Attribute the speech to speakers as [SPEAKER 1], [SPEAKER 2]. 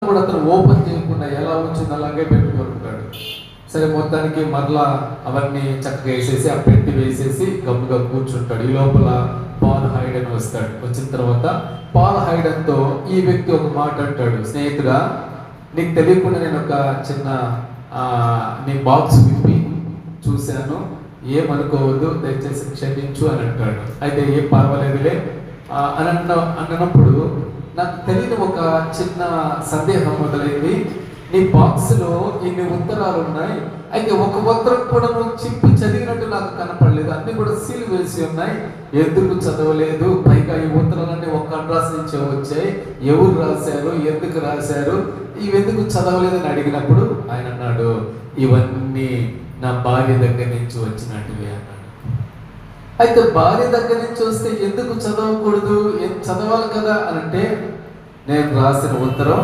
[SPEAKER 1] కూడా అతను ఓపెన్ చేయకుండా ఎలా వచ్చిందో అలాగే పెట్టుకుంటాడు. సరే, మొత్తానికి మరలా అవన్నీ చక్కగా వేసేసి ఆ పెట్టి వేసేసి గమ్ముగా కూర్చుంటాడు. ఈ లోపల పాల్ హైడెన్ వస్తాడు. వచ్చిన తర్వాత పాల్ హైడెన్తో ఈ వ్యక్తి ఒక మాట అంటాడు, స్నేహితుడా, నీకు తెలియకుండా నేను ఒక చిన్న నీ బాక్స్ విప్పి చూశాను, ఏమనుకోవద్దు, దయచేసి క్షమించు అని అంటాడు. అయితే ఏం పర్వాలేదులే అని అన్నప్పుడు నాకు తెలియని ఒక చిన్న సందేహం మొదలైంది. నీ బాక్స్లో ఇన్ని ఉత్తరాలు ఉన్నాయి, అయితే ఒక ఉత్తరం కూడా నువ్వు చింపి చదివినట్టు నాకు కనపడలేదు, అన్ని కూడా సీల్ వేసి ఉన్నాయి, ఎందుకు చదవలేదు? పైగా ఈ ఉత్తరాలన్నీ ఒక అడ్రస్ నుంచే వచ్చాయి, ఎవరు రాశారు, ఎందుకు రాశారు, ఇవెందుకు చదవలేదని అడిగినప్పుడు ఆయన అన్నాడు, ఇవన్నీ నా భార్య దగ్గర నుంచి వచ్చినట్టువే అన్నాడు. అయితే భార్య దగ్గర నుంచి వస్తే ఎందుకు చదవకూడదు, చదవాలి కదా అని అంటే, నేను రాసిన ఉత్తరం